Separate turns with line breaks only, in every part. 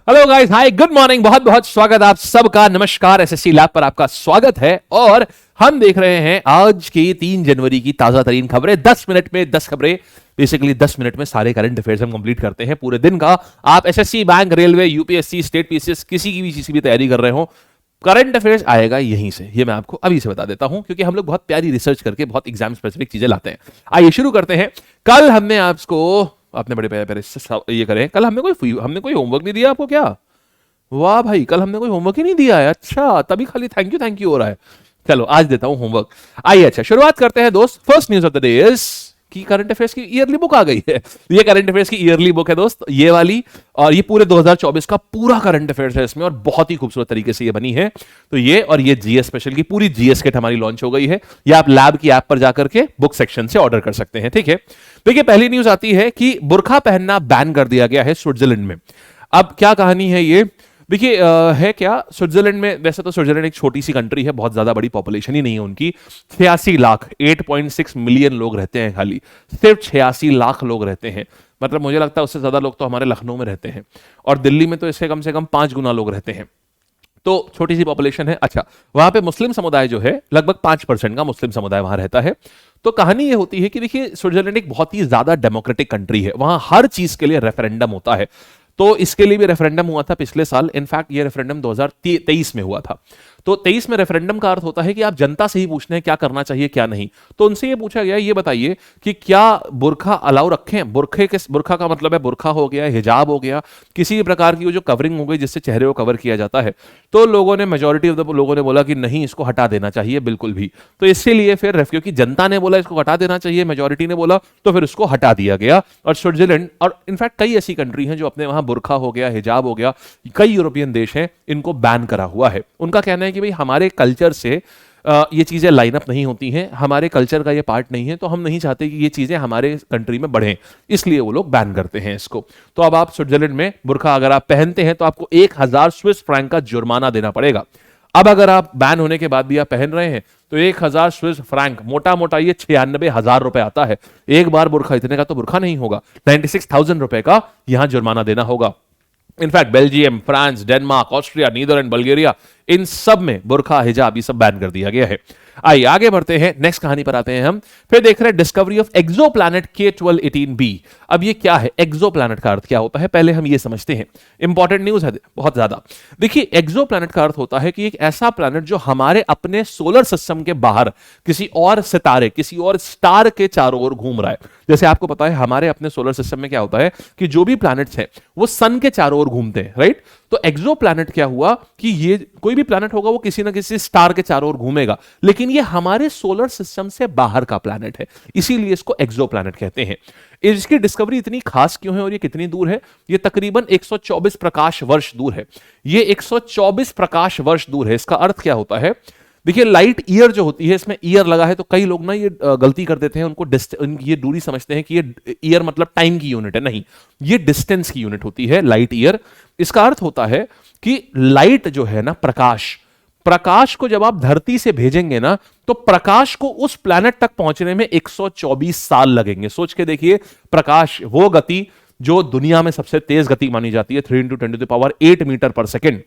Hello guys, हाय, good morning, बहुत बहुत स्वागत आप सबका। नमस्कार, एसएससी लैब पर आपका स्वागत है। और हम देख रहे हैं आज की 3 जनवरी की ताजा तरीन खबरें। 10 मिनट में 10 खबरें, बेसिकली 10 मिनट में सारे करंट अफेयर्स हम कंप्लीट करते हैं पूरे दिन का। आप SSC, bank, railway, UPSC, state PCS, किसी की भी चीज की भी तैयारी कर रहे हो, करंट अफेयर्स आएगा यहीं से। ये मैं आपको अभी से बता देता हूं, क्योंकि हम लोग बहुत प्यारी रिसर्च करके बहुत एग्जाम स्पेसिफिक चीजें लाते हैं। आइए शुरू करते हैं। कल हमने आपको अपने बड़े प्यारे ये करें, कल हमने कोई होमवर्क नहीं दिया आपको क्या? वाह भाई, कल हमने कोई होमवर्क ही नहीं दिया है। अच्छा, तभी खाली थैंक यू हो रहा है। चलो आज देता हूं होमवर्क। आइए, अच्छा शुरुआत करते हैं दोस्त। First news of the day is कि करंट अफेयर्स की ईयरली बुक आ गई है। ये करंट अफेयर्स की ईयरली बुक है दोस्त, ये वाली। और ये पूरे 2024 का पूरा करंट अफेयर्स है इसमें, और बहुत ही खूबसूरत तरीके से ये बनी है। तो ये और ये जीएस स्पेशल की पूरी जीएस किट हमारी लॉन्च हो गई है। ये आप लैब की ऐप पर जाकर के बुक सेक्शन से ऑर्डर कर सकते हैं। ठीक है, देखिए पहली न्यूज आती है कि बुर्का पहनना बैन कर दिया गया है स्विट्जरलैंड में। अब क्या कहानी है ये देखिए, है क्या स्विट्जरलैंड में। वैसे तो स्विट्जरलैंड एक छोटी सी कंट्री है, बहुत ज्यादा बड़ी पॉपुलेशन ही नहीं है उनकी। 86 लाख 8.6 मिलियन लोग रहते हैं, खाली सिर्फ 86 लाख लोग रहते हैं। मतलब मुझे लगता है उससे ज्यादा लोग तो हमारे लखनऊ में रहते हैं, और दिल्ली में तो इससे कम से कम 5 गुना लोग रहते हैं। तो छोटी सी पॉपुलेशन है। अच्छा, वहां पे मुस्लिम समुदाय जो है लगभग 5% का मुस्लिम समुदाय वहां रहता है। तो कहानी ये होती है कि देखिए स्विट्जरलैंड एक बहुत ही ज्यादा डेमोक्रेटिक कंट्री है, वहां हर चीज के लिए रेफरेंडम होता है। तो इसके लिए भी रेफरेंडम हुआ था पिछले साल। इनफैक्ट ये रेफरेंडम 2023 में हुआ था। तो 23 में रेफरेंडम का अर्थ होता है कि आप जनता से ही पूछते हैं क्या करना चाहिए क्या नहीं। तो उनसे ये पूछा गया, ये बताइए कि क्या बुर्खा अलाउ रखें। बुर्खा का मतलब है बुर्खा हो गया, हिजाब हो गया, किसी भी प्रकार की वो जो कवरिंग हो गई जिससे चेहरे को कवर किया जाता है। तो लोगों ने, मेजोरिटी ऑफ द लोगों ने बोला कि नहीं, इसको हटा देना चाहिए बिल्कुल भी। तो इसीलिए फिर क्योंकि जनता ने बोला इसको हटा देना चाहिए, मेजोरिटी ने बोला, तो फिर उसको हटा दिया गया। और स्विट्जरलैंड और इनफैक्ट कई ऐसी कंट्री हैं जो अपने वहां बुर्खा हो गया, हिजाब हो गया, कई यूरोपियन देश हैं, इनको बैन करा हुआ है। उनका कहना है कि भाई हमारे कल्चर से ये चीजें लाइन अप नहीं होती हैं, हमारे कल्चर का ये पार्ट नहीं है, तो हम नहीं चाहते कि ये चीजें हमारे कंट्री में बढ़ें, इसलिए वो लोग बैन करते हैं इसको। तो अब आप स्विट्जरलैंड में बुर्खा अगर आप पहनते हैं तो आपको 1000 स्विस फ्रैंक का जुर्माना देना पड़ेगा। अब अगर आप बैन होने के बाद भी आप पहन रहे हैं तो 1000 स्विस फ्रैंक, मोटा मोटा ये 96,000 रुपए आता है एक बार बुर्खा। इतने का तो बुर्खा नहीं होगा, 96,000 रुपए का यहां जुर्माना देना होगा। In fact Belgium, France, Denmark, Austria, Netherland, Bulgaria, इन सब में बुर्खा, हिजाब ये सब बैन कर दिया गया है। आइए आगे बढ़ते हैं, नेक्स्ट कहानी पर आते हैं हम। फिर देख रहे हैं डिस्कवरी ऑफ एक्सोप्लैनेट K1218b। अब ये क्या है, एक्सोप्लैनेट का अर्थ क्या होता है, पहले हम ये समझते हैं। इंपॉर्टेंट न्यूज है बहुत ज्यादा। देखिए एक्सोप्लैनेट का अर्थ होता है कि एक ऐसा प्लैनेट जो हमारे अपने सोलर सिस्टम के बाहर किसी और सितारे, किसी और स्टार के चारों ओर घूम रहा है। जैसे आपको पता है हमारे अपने सोलर सिस्टम में क्या होता है कि जो भी प्लैनेट्स हैं वो सन के चारों ओर घूमते हैं, राइट। तो एक्सोप्लैनेट क्या हुआ कि ये कोई भी प्लैनेट होगा वो किसी ना किसी स्टार के चारों ओर घूमेगा, लेकिन ये हमारे सोलर सिस्टम से बाहर का प्लैनेट है, इसीलिए इसको एक्सोप्लैनेट कहते हैं। इसकी डिस्कवरी इतनी खास क्यों है और ये कितनी दूर है? ये तकरीबन 124 प्रकाश वर्ष दूर है। ये 124 प्रकाश वर्ष दूर है। इसका अर्थ क्या होता है? देखिए लाइट ईयर जो होती है, इसमें ईयर लगा है तो कई लोग ना ये गलती कर देते हैं, उनको ये दूरी समझते हैं कि ये ईयर मतलब टाइम की यूनिट है। नहीं, ये डिस्टेंस की यूनिट होती है लाइट ईयर। इसका अर्थ होता है कि लाइट जो है ना, प्रकाश को जब आप धरती से भेजेंगे ना, तो प्रकाश को उस प्लैनेट तक पहुंचने में 124 साल लगेंगे। सोच के देखिए, प्रकाश वो गति जो दुनिया में सबसे तेज गति मानी जाती है, 3 × 10⁸ मीटर पर सेकेंड,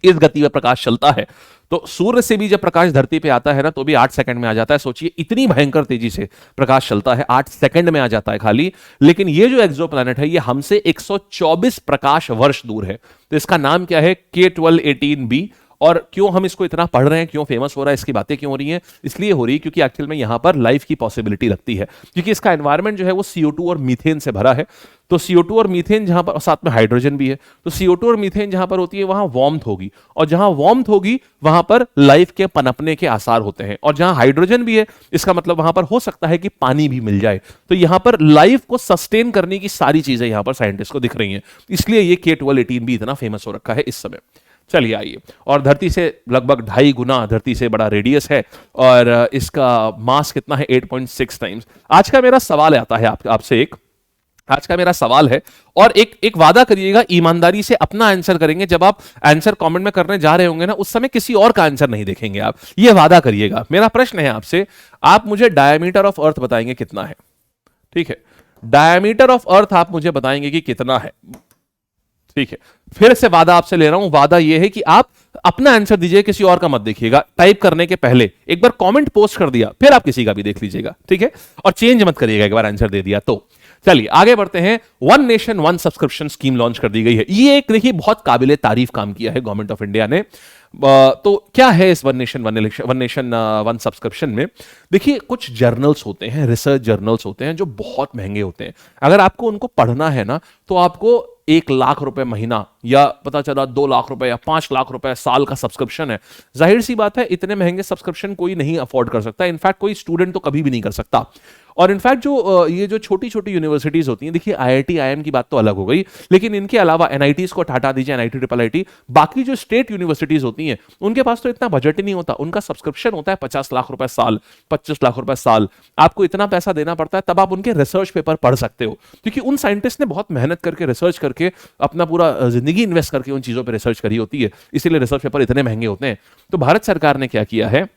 इस गति में प्रकाश चलता है। तो सूर्य से भी जब प्रकाश धरती पे आता है ना, तो भी 8 सेकंड में आ जाता है। सोचिए इतनी भयंकर तेजी से प्रकाश चलता है, 8 सेकंड में आ जाता है खाली। लेकिन ये जो एक्सोप्लैनेट है ये हमसे 124 प्रकाश वर्ष दूर है। तो इसका नाम क्या है? K1218b। और क्यों हम इसको इतना पढ़ रहे हैं, क्यों फेमस हो रहा है, इसकी बातें क्यों हो रही हैं? इसलिए हो रही है क्योंकि एक्चुअल में यहां पर लाइफ की पॉसिबिलिटी लगती है, क्योंकि इसका एनवायरनमेंट जो है वो CO2 और मीथेन से भरा है। तो CO2 और मीथेन जहां पर, साथ में हाइड्रोजन भी है, तो CO2 और मीथेन जहां पर होती है वहां वार्मथ होगी, और जहां वार्मथ होगी वहां पर लाइफ के पनपने के आसार होते हैं। और जहां हाइड्रोजन भी है, इसका मतलब वहां पर हो सकता है कि पानी भी मिल जाए। तो यहां पर लाइफ को सस्टेन करने की सारी चीजें यहां पर साइंटिस्ट को दिख रही हैं, इसलिए ये K1218b इतना फेमस हो रखा है इस समय। चलिए आइए, और धरती से लगभग 2.5 गुना धरती से बड़ा रेडियस है, और इसका मास कितना है? 8.6 टाइम्स। आज का मेरा सवाल आता है आपसे आज का मेरा सवाल है, और एक वादा करिएगा, ईमानदारी से अपना आंसर करेंगे। जब आप आंसर कमेंट में करने जा रहे होंगे ना, उस समय किसी और का आंसर नहीं देखेंगे आप, ये वादा करिएगा। मेरा प्रश्न है आपसे, आप मुझे डायमीटर ऑफ अर्थ बताएंगे कितना है? ठीक है, डायमीटर ऑफ अर्थ आप मुझे बताएंगे कि कितना है। ठीक है, फिर से वादा आपसे ले रहा हूं, वादा यह है कि आप अपना आंसर दीजिए, किसी और का मत देखिएगा। टाइप करने के पहले एक बार कमेंट पोस्ट कर दिया, फिर आप किसी का भी देख लीजिएगा, ठीक है, और चेंज मत करिएगा एक बार आंसर दे दिया तो। चलिए आगे बढ़ते हैं। One nation one subscription scheme launch कर दी गई है। ये एक देखिए बहुत काबिले तारीफ काम किया है गवर्नमेंट ऑफ इंडिया ने। तो क्या है इस वन नेशन वन सब्सक्रिप्शन में? देखिए कुछ जर्नल्स होते हैं, रिसर्च जर्नल्स होते हैं जो बहुत महंगे होते हैं। अगर आपको उनको पढ़ना है ना तो आपको 1 लाख रुपए महीना, या पता चला 2 लाख रुपए या 5 लाख रुपए साल का सब्सक्रिप्शन है। जाहिर सी बात है इतने महंगे सब्सक्रिप्शन कोई नहीं अफोर्ड कर सकता, इनफैक्ट कोई स्टूडेंट तो कभी भी नहीं कर सकता। और इनफैक्ट जो ये जो छोटी छोटी यूनिवर्सिटीज होती हैं, देखिए आईआईटी आईएम की बात तो अलग हो गई, लेकिन इनके अलावा एनआईटीज को हटा दीजिए, एनआईटी ट्रिपल आईटी, बाकी जो स्टेट यूनिवर्सिटीज होती हैं उनके पास तो इतना बजट ही नहीं होता। उनका सब्सक्रिप्शन होता है 50 लाख रुपए साल, 25 लाख रुपए साल। आपको इतना पैसा देना पड़ता है तब आप उनके रिसर्च पेपर पढ़ सकते हो, क्योंकि उन साइंटिस्ट ने बहुत मेहनत करके रिसर्च करके अपना पूरा जिंदगी इन्वेस्ट करके उन चीजों पर रिसर्च करी होती है, इसीलिए रिसर्च पेपर इतने महंगे होते हैं। तो भारत सरकार ने क्या किया है,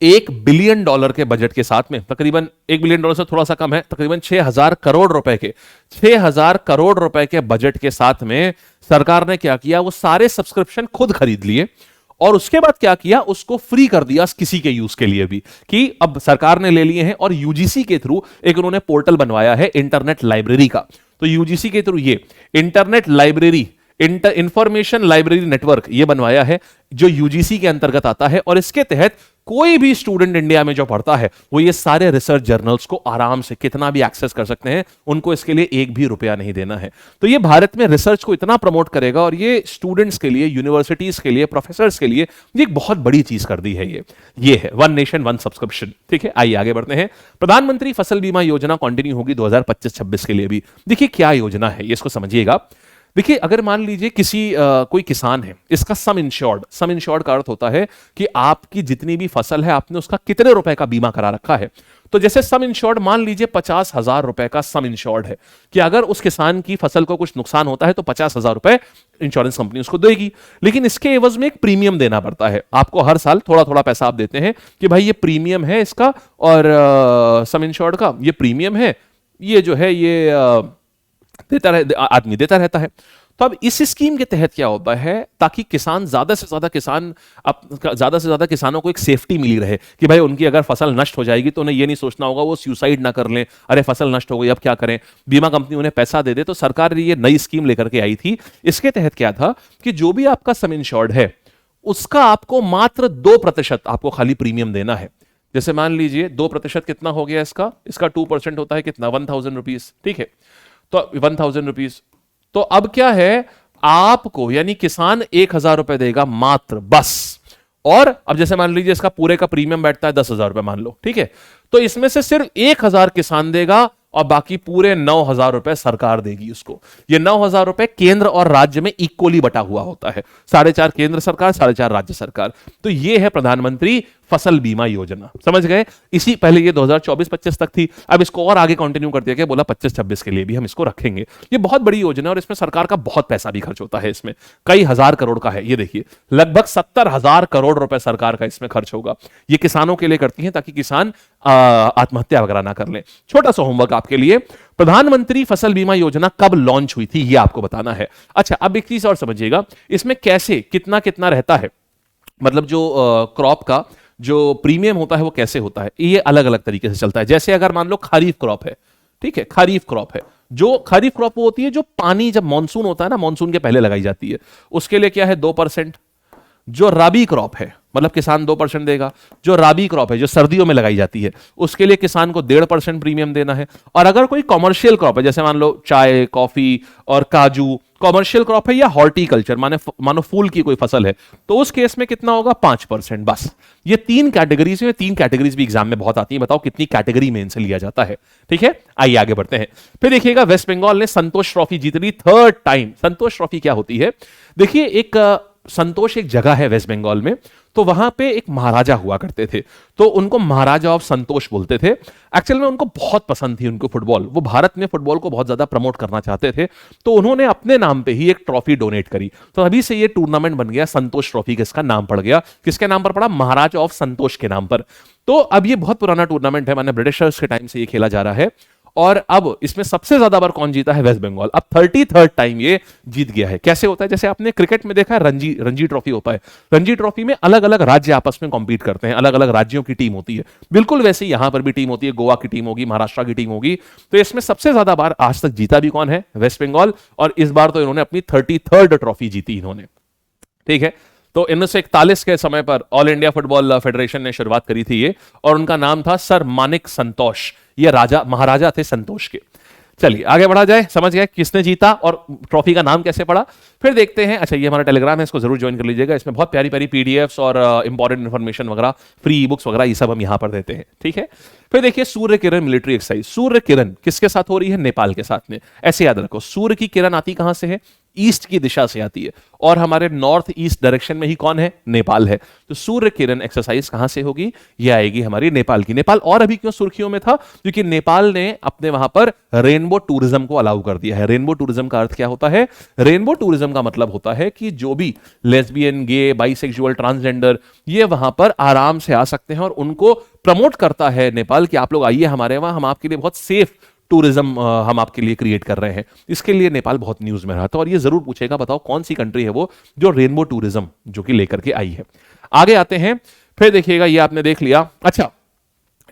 $1 बिलियन के बजट के साथ में, तकरीबन $1 बिलियन से थोड़ा सा कम है, तकरीबन 6,000 करोड़ रुपए के 6,000 करोड़ रुपए के बजट के साथ में सरकार ने क्या किया, वो सारे सब्सक्रिप्शन खुद खरीद लिए और उसके बाद क्या किया, उसको फ्री कर दिया किसी के यूज के लिए भी, कि अब सरकार ने ले लिए हैं। और यूजीसी के थ्रू एक उन्होंने पोर्टल बनवाया है इंटरनेट लाइब्रेरी का। तो यूजीसी के थ्रू ये internet library, information library network ये बनवाया है, जो यूजीसी के अंतर्गत आता है। और इसके तहत कोई भी स्टूडेंट इंडिया में जो पढ़ता है वो ये सारे रिसर्च जर्नल्स को आराम से कितना भी एक्सेस कर सकते हैं, उनको इसके लिए एक भी रुपया नहीं देना है। तो ये भारत में रिसर्च को इतना प्रमोट करेगा और ये स्टूडेंट्स के लिए, यूनिवर्सिटीज के लिए, प्रोफेसर्स के लिए ये एक बहुत बड़ी चीज कर दी है। ये है वन नेशन वन सब्सक्रिप्शन। ठीक है, आइए आगे बढ़ते हैं। प्रधानमंत्री फसल बीमा योजना कंटिन्यू होगी 2025-26 के लिए भी। देखिए क्या योजना है ये, इसको समझिएगा। देखिए अगर मान लीजिए कोई किसान है, इसका सम इंश्योर्ड का अर्थ होता है कि आपकी जितनी भी फसल है आपने उसका कितने रुपए का बीमा करा रखा है। तो जैसे सम इंश्योर्ड, मान लीजिए 50,000 रुपए का सम इंश्योर्ड है कि अगर उस किसान की फसल को कुछ नुकसान होता है तो 50,000 रुपए इंश्योरेंस कंपनी उसको देगी। लेकिन इसके एवज में एक प्रीमियम देना पड़ता है आपको, हर साल थोड़ा थोड़ा पैसा आप देते हैं कि भाई ये प्रीमियम है इसका, और सम इंश्योर्ड का ये प्रीमियम है, ये जो है ये आदमी देता रहता है। तो अब इस स्कीम के तहत क्या होता है, ताकि किसान ज्यादा से ज्यादा किसानों को एक सेफ्टी मिली रहे कि भाई उनकी अगर फसल नष्ट हो जाएगी तो उन्हें ये नहीं सोचना होगा वो सुसाइड ना कर लें, अरे फसल नष्ट हो गई अब क्या करें, बीमा कंपनी उन्हें पैसा दे दे। तो सरकार ने ये नई स्कीम लेकर के आई थी। इसके तहत क्या था कि जो भी आपका सम इंश्योर्ड है उसका आपको मात्र 2% आपको खाली प्रीमियम देना है। जैसे मान लीजिए 2% कितना हो गया, इसका 2% होता है कितना, 1,000 रुपीज। ठीक है, तो 1,000 रुपीज। तो अब क्या है, आपको यानी किसान 1,000 रुपए देगा मात्र, बस। और अब जैसे मान लीजिए इसका पूरे का प्रीमियम बैठता है 10,000 रुपए मान लो, ठीक है, तो इसमें से सिर्फ 1,000 किसान देगा और बाकी पूरे 9,000 रुपए सरकार देगी उसको। ये 9,000 रुपए केंद्र और राज्य में इक्वली बटा हुआ होता है, 4.5 केंद्र सरकार, 4.5 राज्य सरकार। तो ये है प्रधानमंत्री फसल बीमा योजना, समझ गए। इसी पहले ये 2024-25 तक थी, अब इसको और आगे कंटिन्यू कर दिया गया, बोला 25-26 के लिए भी हम इसको रखेंगे। ये बहुत बड़ी योजना है और इसमें सरकार का बहुत पैसा भी खर्च होता है, इसमें कई हजार करोड़ का है। ये देखिए लगभग 70,000 करोड़ रुपए सरकार का इसमें खर्च होगा। ये किसानों के लिए करती है ताकि किसान आत्महत्या वगैरह ना कर ले। छोटा सा होमवर्क आपके लिए, प्रधानमंत्री फसल बीमा योजना कब लॉन्च हुई थी ये आपको बताना है। अच्छा अब एक चीज और समझिएगा, इसमें कैसे कितना कितना रहता है, मतलब जो क्रॉप का जो प्रीमियम होता है वो कैसे होता है, ये अलग अलग तरीके से चलता है। जैसे अगर मान लो खरीफ क्रॉप है, ठीक है, खरीफ क्रॉप है, जो खरीफ क्रॉप वो होती है जो पानी जब मानसून होता है ना, मानसून के पहले लगाई जाती है, उसके लिए क्या है 2%। जो राबी क्रॉप है, मतलब किसान 2% देगा। जो राबी क्रॉप है जो सर्दियों में लगाई जाती है, उसके लिए किसान को 1.5% प्रीमियम देना है। और अगर कोई कॉमर्शियल क्रॉप है, जैसे मान लो चाय, कॉफी और काजू कॉमर्शियल क्रॉप है, या हॉर्टिकल्चर मानो फूल की कोई फसल है, तो उस केस में कितना होगा 5%, बस। ये 3 कैटेगरीज में, 3 कैटेगरीज भी एग्जाम में बहुत आती है, बताओ कितनी कैटेगरी में इनसे लिया जाता है। ठीक है, आइए आगे बढ़ते हैं। फिर देखिएगा वेस्ट बंगाल ने संतोष ट्रॉफी जीत ली 3rd टाइम। संतोष ट्रॉफी क्या होती है, देखिए एक संतोष एक जगह है वेस्ट बंगाल में, तो वहां पे एक महाराजा हुआ करते थे, तो उनको महाराजा ऑफ संतोष बोलते थे। एक्चुअल में उनको बहुत पसंद थी उनको फुटबॉल, वो भारत में फुटबॉल को बहुत ज्यादा प्रमोट करना चाहते थे, तो उन्होंने अपने नाम पे ही एक ट्रॉफी डोनेट करी। तो अभी से ये टूर्नामेंट बन गया संतोष ट्रॉफी, किसका नाम पड़ गया, किसके नाम पर पड़ा, महाराजा ऑफ संतोष के नाम पर। तो अब ये बहुत पुराना टूर्नामेंट है, माने ब्रिटिशर्स के टाइम से ये खेला जा रहा है। और अब इसमें सबसे ज्यादा बार कौन जीता है? वेस्ट बंगाल। अब 33rd टाइम ये जीत गया है। कैसे होता है? जैसे आपने क्रिकेट में देखा है रणजी ट्रॉफी होता है, रणजी ट्रॉफी में अलग अलग राज्य आपस में कॉम्पीट करते हैं, अलग अलग राज्यों की टीम होती है, बिल्कुल वैसे ही यहां पर भी टीम होती है, गोवा की टीम होगी, महाराष्ट्र की टीम होगी। तो इसमें सबसे ज्यादा बार आज तक जीता भी कौन है? वेस्ट बंगाल। और इस बार तो इन्होंने अपनी 33rd ट्रॉफी जीती इन्होंने, ठीक है। तो 1941 के समय पर ऑल इंडिया फुटबॉल फेडरेशन ने शुरुआत करी थी ये, और उनका नाम था सर मानिक संतोष। ये राजा महाराजा थे संतोष के। चलिए आगे बढ़ा जाए, समझ गए किसने जीता और ट्रॉफी का नाम कैसे पड़ा। फिर देखते हैं, अच्छा ये हमारा टेलीग्राम है, इसको जरूर ज्वाइन कर लीजिएगा। इसमें बहुत प्यारी प्यारी पीडीएफ्स और इंपॉर्टेंट इन्फॉर्मेशन वगैरह, फ्री बुक्स वगैरह, ये सब हम यहां पर देते हैं, ठीक है। फिर देखिए सूर्य किरण मिलिट्री एक्सरसाइज। सूर्य किरण किसके साथ हो रही है? नेपाल के साथ में। ऐसे याद रखो, सूर्य की किरण आती कहां से है? ईस्ट की दिशा से आती है, और हमारे नॉर्थ ईस्ट डायरेक्शन में ही कौन है? नेपाल है। तो सूर्य किरण एक्सरसाइज कहां से होगी? ये आएगी हमारी नेपाल की। नेपाल और अभी क्यों सुर्खियों में था? क्योंकि नेपाल ने अपने वहां पर रेनबो टूरिज्म को अलाउ कर दिया है। रेनबो टूरिज्म का अर्थ क्या होता है? रेनबो टूरिज्म का मतलब होता है कि जो भी लेस्बियन, गे, बाइसेक्सुअल, ट्रांसजेंडर, ये वहां पर आराम से आ सकते हैं, और उनको प्रमोट करता है नेपाल कि आप लोग आइए हमारे वहां, हम आपके लिए बहुत सेफ टूरिज्म हम आपके लिए क्रिएट कर रहे हैं। इसके लिए नेपाल बहुत न्यूज में रहा था, और ये जरूर पूछेगा बताओ कौन सी कंट्री है वो जो रेनबो टूरिज्म जो कि लेकर के आई है। आगे आते हैं, फिर देखिएगा ये आपने देख लिया। अच्छा,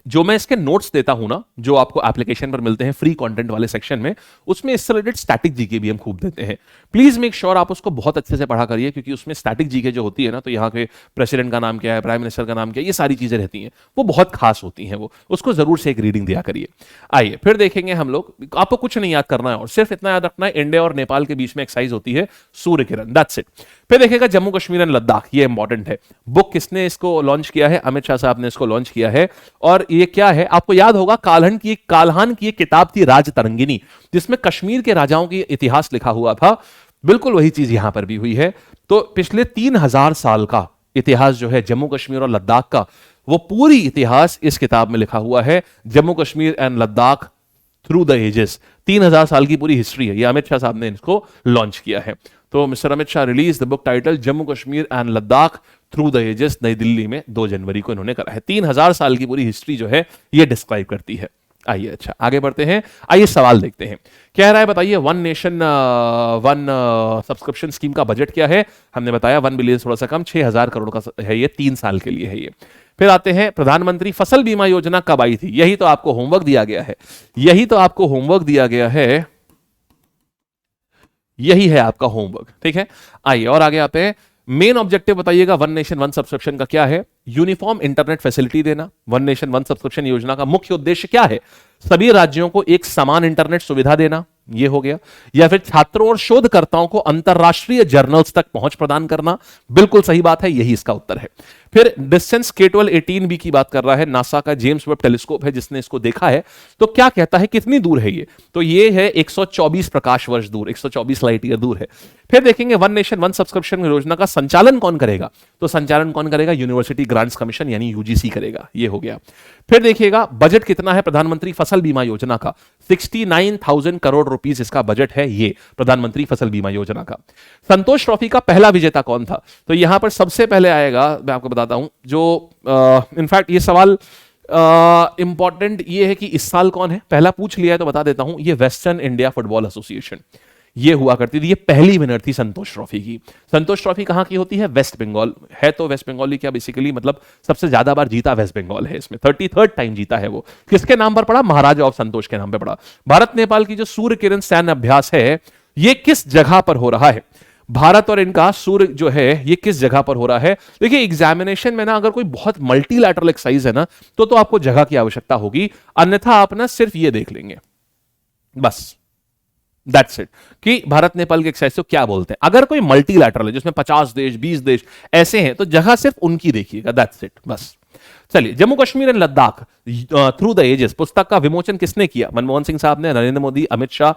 जो मैं इसके नोट्स देता हूं ना, जो आपको एप्लीकेशन पर मिलते हैं फ्री कंटेंट वाले सेक्शन में, उसमें इससे रिलेटेड स्टैटिक जीके भी हम खूब देते हैं। प्लीज मेक श्योर आप उसको बहुत अच्छे से पढ़ा करिए, क्योंकि उसमें स्टैटिक जीके जो होती है ना, तो यहाँ के प्रेसिडेंट का नाम क्या है, प्राइम मिनिस्टर का नाम क्या है, ये सारी चीजें रहती हैं, वो बहुत खास होती हैं, वो उसको जरूर से एक रीडिंग दिया करिए। आइए फिर देखेंगे हम लोग, आपको कुछ नहीं याद करना है, और सिर्फ इतना याद रखना है, इंडिया और नेपाल के बीच में एक्सरसाइज होती है सूर्य किरण, दैट्स इट। फिर देखिएगा जम्मू कश्मीर एंड लद्दाख, ये इंपॉर्टेंट है। बुक किसने इसको लॉन्च किया है? अमित शाह साहब ने इसको लॉन्च किया है। और ये क्या है? आपको याद होगा काल्हान की एक किताब थी राज तरंगिनी, जिसमें कश्मीर के राजाओं की इतिहास लिखा हुआ था। बिल्कुल वही चीज यहां पर भी हुई है। तो पिछले 3000 साल का इतिहास जो है जम्मू कश्मीर और लद्दाख का, वो पूरी इतिहास इस किताब में लिखा हुआ है, Jammu Kashmir and Ladakh through the ages. 3000 साल की पूरी हिस्ट्री है, ये अमित शाह साहब ने इसको लॉन्च किया है। तो mister Amit Shah release the book title Jammu Kashmir and Ladakh through the ages, Nai Delhi में 2 जनवरी को इन्होंने करा है। 3000 साल की पूरी हिस्ट्री जो है ये डिस्क्राइब करती है। आइए अच्छा आगे बढ़ते हैं, आइए सवाल देखते हैं। कह रहा है बताइए one nation one subscription scheme का बजट क्या है? हमने बताया 1 बिलियन थोड़ा सा कम, 6000 करोड़ का है ये, 3 साल के लिए है ये। फिर आते हैं प्रधानमंत्री फसल बीमा योजना कब आई थी? यही तो आपको होमवर्क दिया गया है, यही तो आपको होमवर्क दिया गया है, यही है आपका होमवर्क, ठीक है। आइए और आगे आते हैं। मेन ऑब्जेक्टिव बताइएगा वन नेशन वन सब्सक्रिप्शन का क्या है? यूनिफॉर्म इंटरनेट फैसिलिटी देना। वन नेशन वन सब्सक्रिप्शन योजना का मुख्य उद्देश्य क्या है? सभी राज्यों को एक समान इंटरनेट सुविधा देना, ये हो गया। या फिर छात्रों और शोधकर्ताओं को अंतरराष्ट्रीय जर्नल्स तक पहुंच प्रदान करना, बिल्कुल सही बात है, यही इसका उत्तर है। फिर डिस्टेंस K12 18B की बात कर रहा है, नासा का जेम्स वेब टेलीस्कोप है जिसने इसको देखा है। तो क्या कहता है कितनी दूर है ये? तो ये है 124 प्रकाश वर्ष दूर, 124 लाइट ईयर दूर है। फिर देखेंगे वन नेशन वन सब्सक्रिप्शन योजना का संचालन कौन करेगा? तो संचालन कौन करेगा? यूनिवर्सिटी ग्रांट्स कमीशन यानी यूजीसी करेगा, ये हो गया। फिर देखिएगा बजट कितना है प्रधानमंत्री फसल बीमा योजना का? 69,000 करोड़ रुपीस इसका बजट है, ये प्रधानमंत्री फसल बीमा योजना का। संतोष ट्रॉफी का पहला विजेता कौन था? तो यहां पर सबसे पहले आएगा, मैं आपको बताता हूं, जो इनफैक्ट ये सवाल इंपॉर्टेंट ये है कि इस साल कौन है, पहला पूछ लिया है तो बता देता हूं, ये वेस्टर्न इंडिया फुटबॉल एसोसिएशन ये हुआ करती थी, ये पहली विनर थी संतोष ट्रॉफी की। संतोष ट्रॉफी कहां की होती है? वेस्ट बंगाल है। तो वेस्ट बंगाल क्या बेसिकली मतलब सबसे ज्यादा बार जीता वेस्ट बंगाल है, इसमें 33rd टाइम जीता है वो। किसके नाम पर पड़ा? महाराजा ऑफ संतोष के नाम पर पड़ा। भारत नेपाल की जो सूर्य किरण सैन्य अभ्यास है, ये किस जगह पर हो रहा है? भारत और इनका सूर्य जो है ये किस जगह पर हो रहा है? देखिए एग्जामिनेशन में ना अगर कोई बहुत मल्टीलैटरल एक्सरसाइज है ना, तो आपको जगह की आवश्यकता होगी, अन्यथा आप ना सिर्फ ये देख लेंगे बस, दैट्स इट, कि भारत नेपाल के एक्सरसाइज को क्या बोलते हैं। अगर कोई मल्टीलैटरल है जिसमें 50 देश 20 देश ऐसे हैं, तो जगह सिर्फ उनकी देखिएगा, दैट्स इट बस। चलिए Jammu Kashmir and Ladakh through the ages पुस्तक का विमोचन किसने किया? मनमोहन सिंह साहब ने, नरेंद्र मोदी, अमित शाह,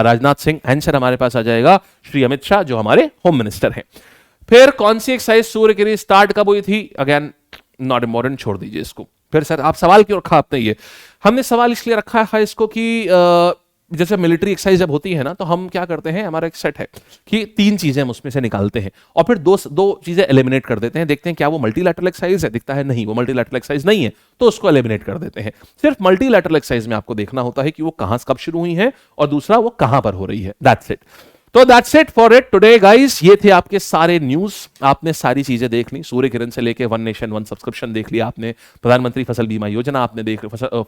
राजनाथ सिंह। आंसर हमारे पास आ जाएगा श्री अमित शाह जो हमारे होम मिनिस्टर हैं। फिर कौन सी एक्सरसाइज सूर्य किरण स्टार्ट कब हुई थी? अगेन नॉट इंपॉर्टेंट, छोड़ दीजिए इसको। फिर सर आप सवाल क्यों रखा आपने? ये हमने सवाल इसलिए रखा है इसको कि जैसे मिलिट्री एक्सरसाइज जब होती है ना, तो हम क्या करते हैं, हमारा एक सेट है कि 3 चीजें हम उसमें से निकालते हैं और फिर दो चीजें एलिमिनेट कर देते हैं, देखते हैं क्या वो मल्टीलैटरल एक्सरसाइज है, दिखता है नहीं वो मल्टीलैटरल एक्सरसाइज नहीं है, तो उसको एलिमिनेट कर देते हैं। सिर्फ मल्टीलैटरल एक्सरसाइज में आपको देखना होता है कि वो कहां कब शुरू हुई है और दूसरा वो कहां पर हो रही है। That's it. तो that's it for it today guys. ये थे आपके सारे न्यूज, आपने सारी चीजें देख ली, सूर्य किरण से लेके वन नेशन वन सब्सक्रिप्शन देख लिया आपने, प्रधानमंत्री फसल बीमा योजना आपने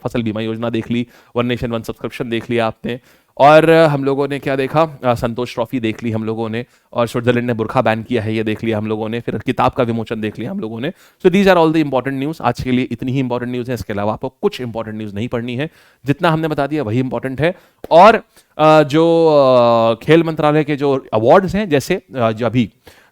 फसल बीमा योजना देख ली, वन नेशन वन सब्सक्रिप्शन देख लिया आपने, और हम लोगों ने क्या देखा, संतोष ट्रॉफी देख ली हम लोगों ने, और स्विट्जरलैंड ने बुरखा बैन किया है ये देख लिया हम लोगों ने, फिर किताब का विमोचन देख लिया हम लोगों ने। So these are all the important news. आज के लिए इतनी ही इंपॉर्टेंट न्यूज है, इसके अलावा आपको कुछ इंपॉर्टेंट न्यूज नहीं पढ़नी है, जितना हमने बता दिया वही इंपॉर्टेंट है। और जो खेल मंत्रालय के जो अवार्ड्स हैं, जैसे जो अभी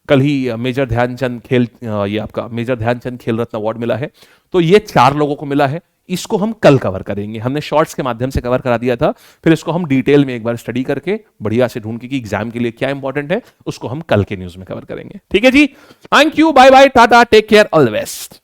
कल ही मेजर ध्यानचंद ये आपका मेजर ध्यानचंद खेल रत्न अवार्ड मिला है, तो ये 4 लोगों को मिला है। इसको हम कल कवर करेंगे, हमने शॉर्ट्स के माध्यम से कवर करा दिया था, फिर इसको हम डिटेल में एक बार स्टडी करके बढ़िया से ढूंढ के कि एग्जाम के लिए क्या इंपॉर्टेंट है, उसको हम कल के न्यूज में कवर करेंगे। ठीक है जी, thank you, bye bye, tata, take care, all the best.